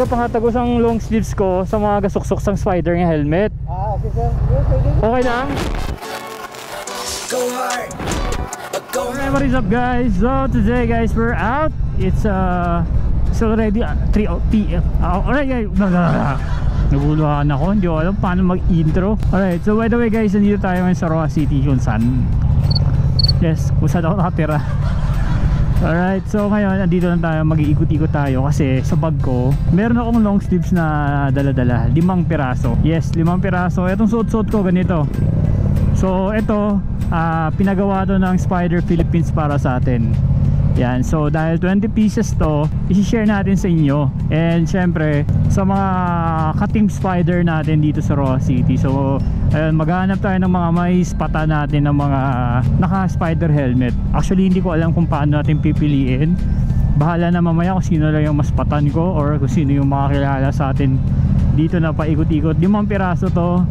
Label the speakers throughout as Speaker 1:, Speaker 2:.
Speaker 1: ko pangatagos ang long sleeves ko sa mga gasuksok sang spider ng helmet.
Speaker 2: Okay sir.
Speaker 1: Okay lang?
Speaker 3: Go hard. Go
Speaker 1: Alright, what is up guys? So today guys, we're out. It's already 3 PM. Alright guys, naguluhan ako, hindi ko alam paano mag-intro. Alright, so by the way guys, nandito tayo ngayon sa Roa City kung saan, yes, kung saan ako nakatira. Alright, so ngayon nandito lang tayo, mag-iikot-ikot tayo kasi sa bag ko meron akong long sleeves na dala-dala, 5 piraso. Yes, 5 piraso. Itong suot-suot ko ganito. So ito, pinagawa to ng Spider Philippines para sa atin. Yan, so dahil 20 pieces to, isi-share natin sa inyo. And syempre, sa mga ka-team spider natin dito sa Roa City. So, ayun, maghahanap tayo ng mga may spata natin ng mga naka-spider helmet. Actually, hindi ko alam kung paano natin pipiliin. Bahala na mamaya kung sino lang yung mas patan ko or kung sino yung makakilala sa atin dito na paikot-ikot. 5 piraso to.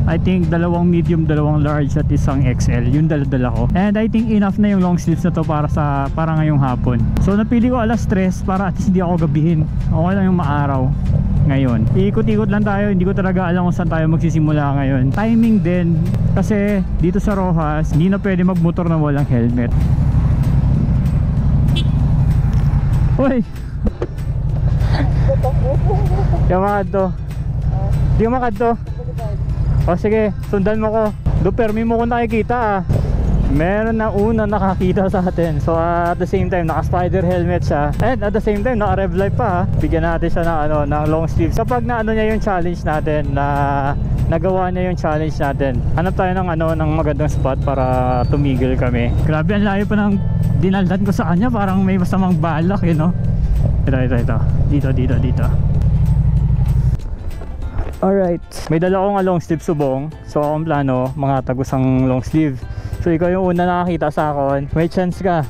Speaker 1: I think 2 medium, 2 large at 1 XL. Yung dala-dala ko. And I think enough na yung long sleeves na to para ngayong hapon. So napili ko alas 3 para at least hindi ako gabihin. Okay lang yung maaraw ngayon. Iikot-ikot lang tayo. Hindi ko talaga alam kung saan tayo magsisimula ngayon. Timing din. Kasi dito sa Rojas, hindi na pwede magmotor na walang helmet. Uy! Yung makadto. Di yung makadto. O sige, sundan mo ko. Do permi mo kung nakikita meron na una nakakita sa atin. So at the same time, naka-spider helmet siya. And at the same time, naka-rev life pa Bigyan natin siya ng, ng long sleeves. Kapag na niya yung challenge natin, na nagawa niya yung challenge natin, hanap tayo ng ng magandang spot para tumigil kami. Grabe, ang layo pa ng dinaldan ko sa kanya. Parang may masamang balak no? Ito. Dito. Alright, may dala akong long sleeve subong. So akong plano, mga tagos ang long sleeve. So ikaw yung una nakakita sa akin. May chance ka.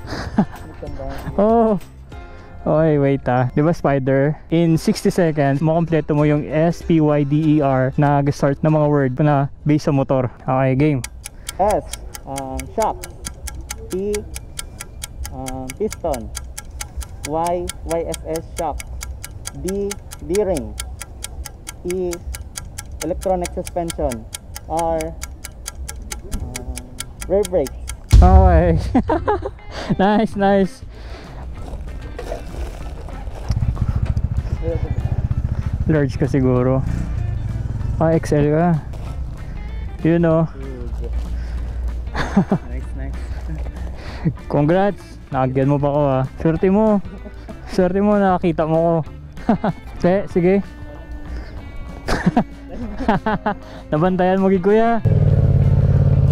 Speaker 1: Oh. Okay, wait Diba spider? In 60 seconds, makompleto mo yung SPYDER na start na mga word na base sa motor. Okay, game.
Speaker 2: S, shock. P, piston. Y, YSS shock. D, D-ring. E, electronic suspension. R, rear brake.
Speaker 1: Okay. Nice. Large ka siguro. XL ka. You know.
Speaker 2: Nice.
Speaker 1: Congrats. Nakagyan mo pa ko Swerte mo nakakita mo ko. Sige. Nabantayan mo kuya.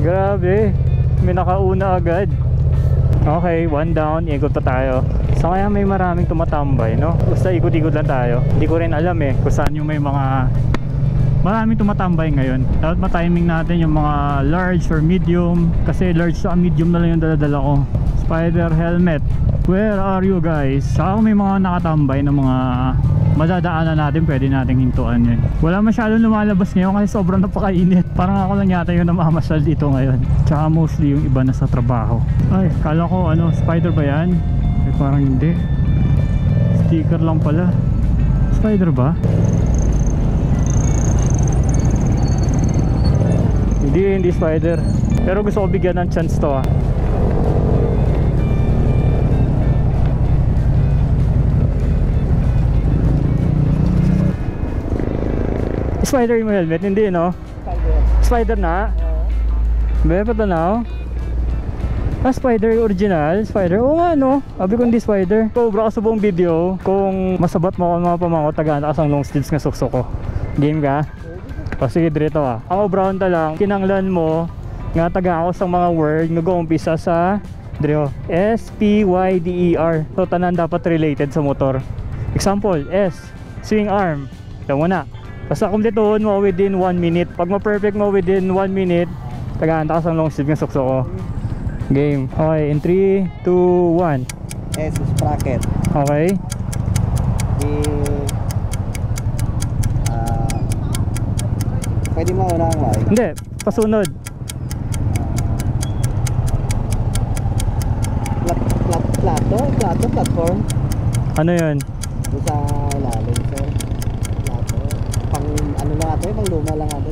Speaker 1: Grabe, may nakauna agad. Okay, 1 down, ikot pa tayo. So kaya may maraming tumatambay no? Basta ikot-ikot lang tayo. Hindi ko rin alam kung saan yung may mga maraming tumatambay ngayon. Dapat ma-timing natin yung mga large or medium. Kasi large sa medium na lang yung dala-dala ko. Spider helmet, where are you guys? Saka may mga nakatambay na mga madadaanan natin, pwede nating hintuan yun. Wala masyadong lumalabas ngayon kasi sobrang napakainit. Parang ako lang yata yung namamasyal dito ngayon. Tsaka mostly yung iba na sa trabaho. Ay, kala ko spider ba yan? Ay, parang hindi. Sticker lang pala. Spider ba? Hindi spider. Pero gusto ko bigyan ng chance to Spider yung helmet, hindi no? Spider na? Be, patanaw? Spider yung original? Spider? Oo nga no? Sabi ko hindi spider. Cobra ka sa buong video. Kung masabat mo ako mga pamangko, tagaan ka sang long sleeves nga suksok ko. Game ka? O sige, dito Ang brown ta lang, kinanglan mo nga taga ako sa mga word nag-uumpisa sa dito SPYDER. So tanan dapat related sa motor. Example, S, swing arm. Ito muna. Basta kumpletoon mo within 1 minute. Pag ma-perfect mo within 1 minute, tagaan ka sa long sleeve ng suksok ko. Game. Okay, in 3, 2, 1.
Speaker 2: S, sprocket.
Speaker 1: Okay.
Speaker 2: Pwede mo una ang Y?
Speaker 1: Hindi, pasunod.
Speaker 2: Platform?
Speaker 1: Ano yun?
Speaker 2: Doon sa ilalim, sir. nga to, pang luma lang nga to.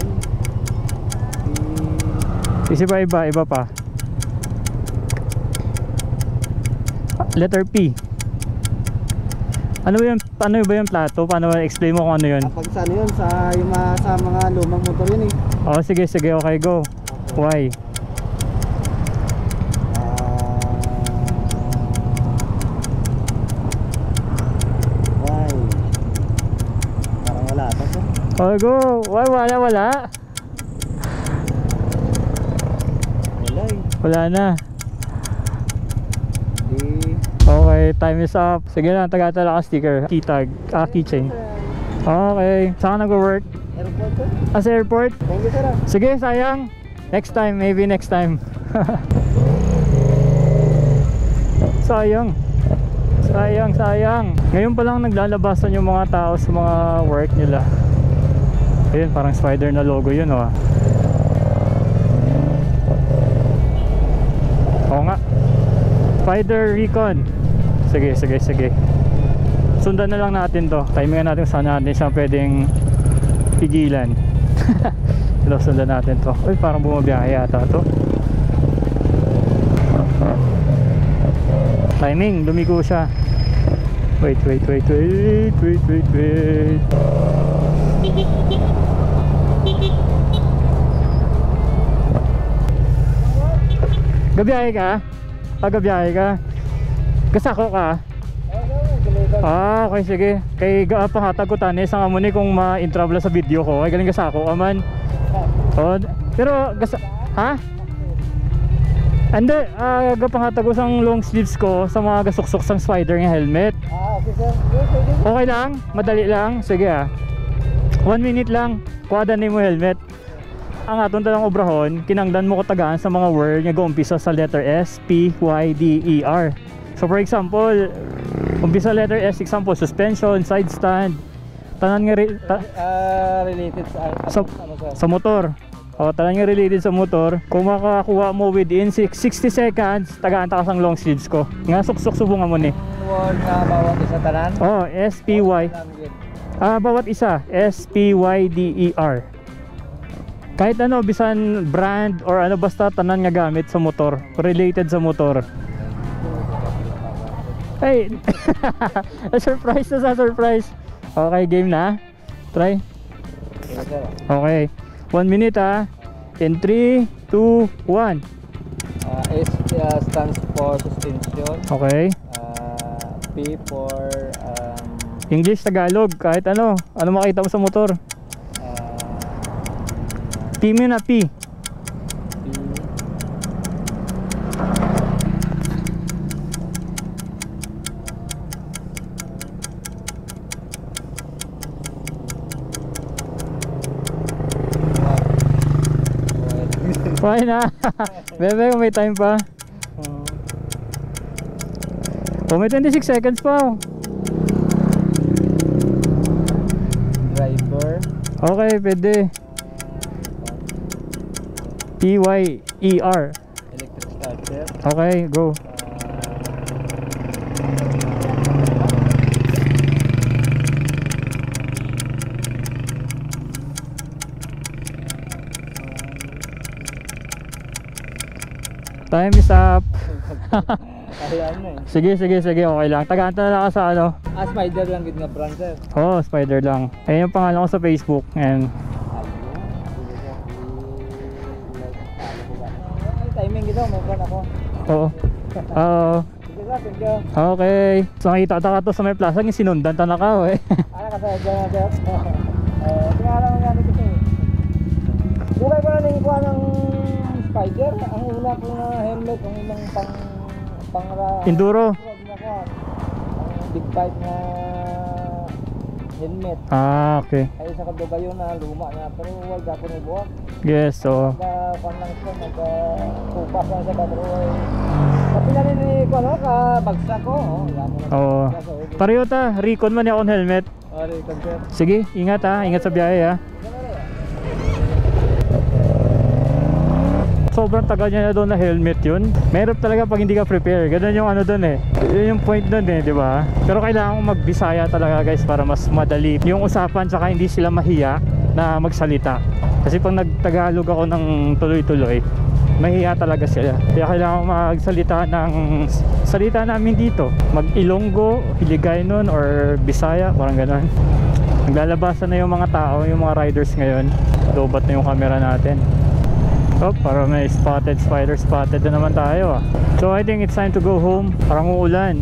Speaker 1: Isip pa iba pa. Letter P. Ano ba yung plato? Paano explain mo kung ano yun?
Speaker 2: Pag sa ano yun, sa mga lumang motor yun eh.
Speaker 1: Oh, sige, okay, go. Why?
Speaker 2: Why? Parang wala ata to.
Speaker 1: Oh, go. Why? Wala.
Speaker 2: Wala eh.
Speaker 1: Wala na.
Speaker 2: Di.
Speaker 1: Okay, time is up. Sige lang, taga-tala ka sticker. Keytag. Keychain. Okay. Saan ka nag-work?
Speaker 2: Airport to.
Speaker 1: Sa airport?
Speaker 2: Thank you sir.
Speaker 1: Sige, sayang. Next time, maybe next time. Sayang. Ngayon pa lang naglalabasan yung mga tao sa mga work nila. Ayun, parang spider na logo yun, oh. Oo nga. Spider Recon. Sige. Sundan na lang natin to. Timingan natin saan natin siya pwedeng pigilan. Sundan natin to. Uy, parang bumabiyahe yata to. Timing, lumiko siya. Wait. Gabiyahe ka? Gabiyahe ka? Kasako ka? Okay, sige. Kay pangatag ko tanis ang amuni kung ma-intrable sa video ko. Ay galing kasako ka man. Oh, pero ha? Ande, pangatag ko sang long sleeves ko sa mga gasuksok sang spider ng helmet.
Speaker 2: Okay sir.
Speaker 1: Okay lang? Madali lang? Sige 1 minute lang. Kuha ni mo helmet. Ang atong talang obrahon, kinangdan mo ko tagaan sa mga word nga gumpisa sa letter S, P, Y, D, E, R. So for example, umpisa letter S, example, suspension, side stand, tanan nga
Speaker 2: Related sa
Speaker 1: sa motor. O, tanan nga related sa motor. Kung makakuha mo within 60 seconds, tagaan ta ka sang long sleeves ko. Nga suksok subungan mo ni.
Speaker 2: word na bawat isa tanan.
Speaker 1: Oh, S, P, Y. Bawat isa, S, P, Y, D, E, R. Kahit ano, bisan brand or ano, basta tanan nga gamit sa motor, related sa motor. Hey, surprise na sa surprise. Okay, game na. Try. Okay, 1 minute in 3, 2, 1.
Speaker 2: S stands for suspension.
Speaker 1: Okay.
Speaker 2: P for
Speaker 1: English, Tagalog, kahit ano makita mo sa motor. P mo na, P. Why na? Bebe, may time pa. May 26 seconds pa.
Speaker 2: Driver.
Speaker 1: Okay, pwede. P-Y-E-R.
Speaker 2: Electric starter.
Speaker 1: Okay, go. Time is up. Sige, okay lang. Tagaan-ta na lang ka sa ano.
Speaker 2: Spider lang gid nga brand sir.
Speaker 1: Oh, Spider lang. Ayun yung pangalan ko sa Facebook. And
Speaker 2: timing gito, may brand ako.
Speaker 1: oo.
Speaker 2: Sige sir, thank you.
Speaker 1: Okay. So nakita ka to sa may plaza, yung sinundan ta na ka eh.
Speaker 2: Ano ka sir, dyan sir. Tingala mo nga nito sir. Bukay ko na nangikuha ng Spider. Ang una kong helmet, ang unang
Speaker 1: Enduro.
Speaker 2: Ang big bike na helmet.
Speaker 1: Okay.
Speaker 2: Ay isa ka ba yun na luma na pero wag ako ni buwak.
Speaker 1: Yes, so
Speaker 2: Kuan lang siya, nagkupas lang siya pero kasi na rin ko ano ka bagsak ko. Yan mo.
Speaker 1: oo. Pareho ta, Recon man yung helmet.
Speaker 2: Ari sir.
Speaker 1: Sige, ingat ingat sa biyahe Sobrang tagal niya na doon na helmet yun. Meron talaga pag hindi ka prepare. Ganun yung ano doon Yun yung point doon di ba? Pero kailangan mong magbisaya talaga guys para mas madali yung usapan, tsaka hindi sila mahiya. na magsalita. Kasi pag nagtagalog ako ng tuloy-tuloy, mahiya talaga sila. Kaya kailangan ko magsalita ng salita namin dito. Mag-Ilonggo, Hiligaynon or Bisaya, parang gano'n. Naglalabasan na yung mga tao, yung mga riders ngayon. Lobat na yung camera natin. Oh, para may spotted spider, spotted na naman tayo ah. So I think it's time to go home. Parang uulan.